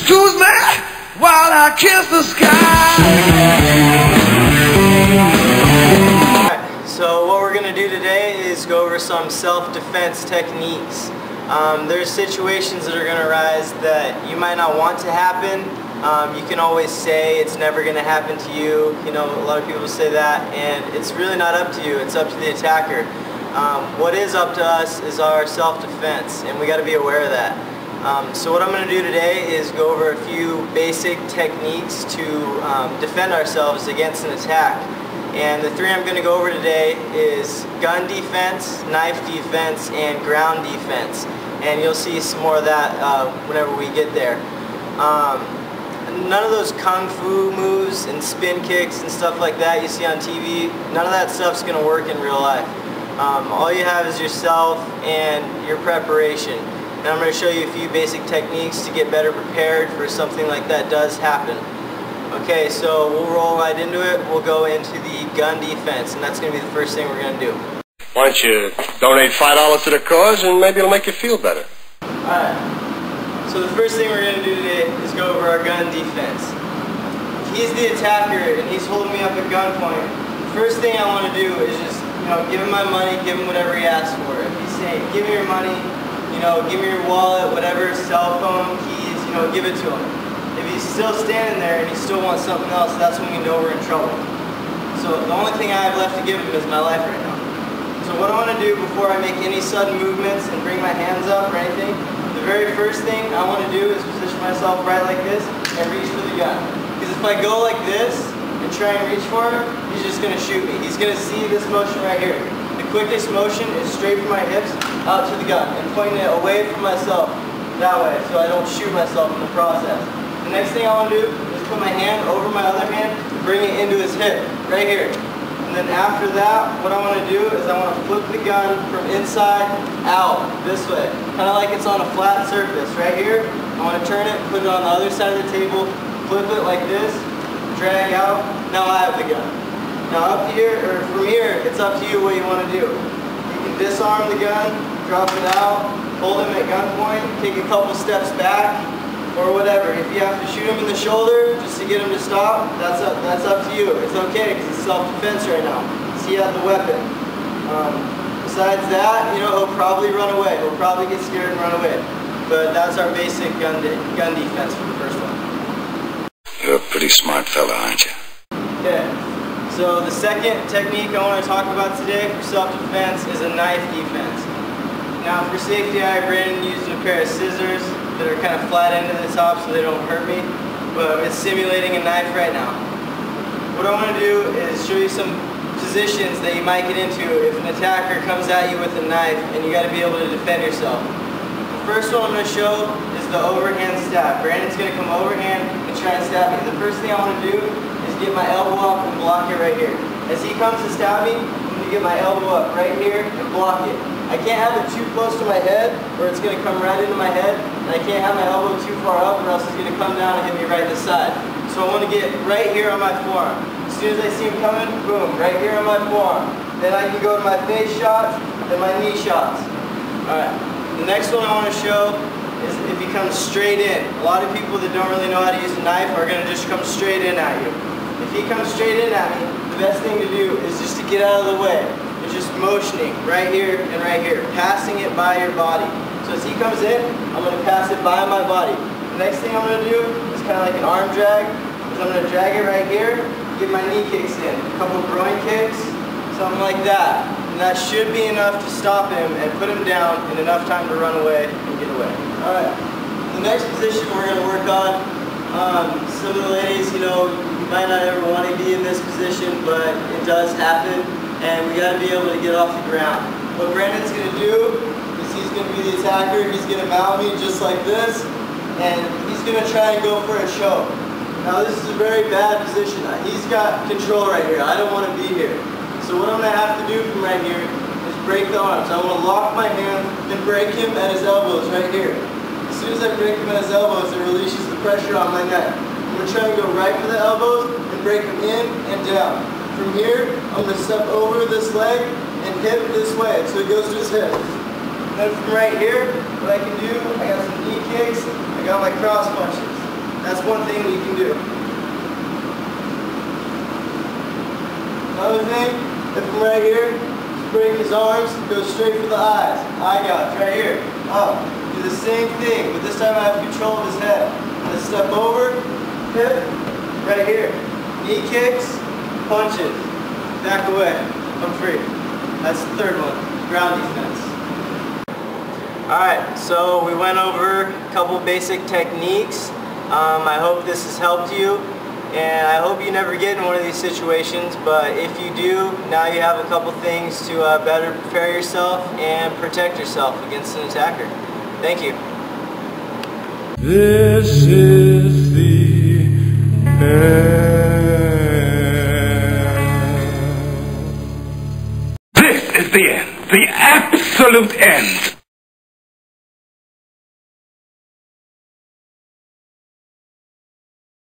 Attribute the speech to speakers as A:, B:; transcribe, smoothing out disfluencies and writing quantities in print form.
A: Excuse me while I kiss the sky.
B: So what we're going to do today is go over some self-defense techniques. There's situations that are going to arise that you might not want to happen. You can always say it's never going to happen to you. You know, a lot of people say that, and it's really not up to you. It's up to the attacker. What is up to us is our self-defense, and we got to be aware of that. So what I'm going to do today is go over a few basic techniques to defend ourselves against an attack. And the three I'm going to go over today is gun defense, knife defense, and ground defense. And you'll see some more of that whenever we get there. None of those kung fu moves and spin kicks and stuff like that you see on TV, none of that stuff's going to work in real life. All you have is yourself and your preparation. And I'm going to show you a few basic techniques to get better prepared for something like that does happen. Okay, so we'll roll right into it. We'll go into the gun defense, and that's going to be the first thing we're going to do.
C: Why don't you donate $5 to the cause, and maybe it'll make you feel better.
B: Alright, so the first thing we're going to do today is go over our gun defense. If he's the attacker and he's holding me up at gunpoint, the first thing I want to do is just, give him my money, give him whatever he asks for. If he's saying, give me your money, give me your wallet, whatever, cell phone, keys, give it to him. If he's still standing there and he still wants something else, that's when we know we're in trouble. So the only thing I have left to give him is my life right now. So what I want to do before I make any sudden movements and bring my hands up or anything, the very first thing I want to do is position myself right like this and reach for the gun. Because if I go like this and try and reach for it, he's just going to shoot me. He's going to see this motion right here. The quickest motion is straight from my hips out to the gun and pointing it away from myself that way so I don't shoot myself in the process. The next thing I want to do is put my hand over my other hand and bring it into his hip, right here. And then after that, what I want to do is I want to flip the gun from inside out, this way. Kind of like it's on a flat surface, right here. I want to turn it, put it on the other side of the table, flip it like this, drag out, now I have the gun. Now up here, or from here, it's up to you what you want to do. You can disarm the gun, drop it out, hold him at gunpoint, take a couple steps back, or whatever. If you have to shoot him in the shoulder just to get him to stop, that's up to you. It's okay because it's self-defense right now. So you have the weapon. Besides that, he'll probably run away. He'll probably get scared and run away. But that's our basic gun defense for the first one.
C: You're a pretty smart fella, aren't you?
B: Okay. So the second technique I want to talk about today for self-defense is a knife defense. Now for safety, I have Brandon using a pair of scissors that are kind of flat end to the top so they don't hurt me, but it's simulating a knife right now. What I want to do is show you some positions that you might get into if an attacker comes at you with a knife and you got to be able to defend yourself. The first one I'm going to show is the overhand stab. Brandon's going to come overhand and try and stab me. The first thing I want to do is get my elbow up and block it right here. As he comes to stab me, I'm going to get my elbow up right here and block it. I can't have it too close to my head or it's going to come right into my head, and I can't have my elbow too far up or else it's going to come down and hit me right in the side. So I want to get right here on my forearm. As soon as I see him coming, boom, right here on my forearm. Then I can go to my face shots and my knee shots. Alright, the next one I want to show is if he comes straight in. A lot of people that don't really know how to use a knife are going to just come straight in at you. If he comes straight in at me, the best thing to do is just to get out of the way. Just motioning right here and right here, passing it by your body. So as he comes in, I'm going to pass it by my body. The next thing I'm going to do is kind of like an arm drag. I'm going to drag it right here, get my knee kicks in, a couple groin kicks, something like that. And that should be enough to stop him and put him down in enough time to run away and get away. Alright, the next position we're going to work on, some of the ladies, you might not ever want to be in this position, but it does happen. And we got to be able to get off the ground. What Brandon's going to do is he's going to be the attacker. He's going to mount me just like this, and he's going to try and go for a choke. Now this is a very bad position. He's got control right here. I don't want to be here. So what I'm going to have to do from right here is break the arms. I want to lock my hand and break him at his elbows right here. As soon as I break him at his elbows, it releases the pressure on my neck. I'm going to try and go right for the elbows and break him in and down. From here, I'm going to step over this leg and hip this way, so it goes to his hip. Then from right here, what I can do, I got some knee kicks, I got my cross punches. That's one thing you can do. Another thing, if I'm right here, just break his arms, go straight for the eyes. Eye gouge, right here. Up. Do the same thing, but this time I have control of his head. Let's step over, hip, right here. Knee kicks, punches. Back away. I'm free. That's the third one, ground defense. Alright, so we went over a couple basic techniques. I hope this has helped you, and I hope you never get in one of these situations, but if you do, now you have a couple things to better prepare yourself and protect yourself against an attacker. Thank you.
A: This is the end. This is the end. The absolute end.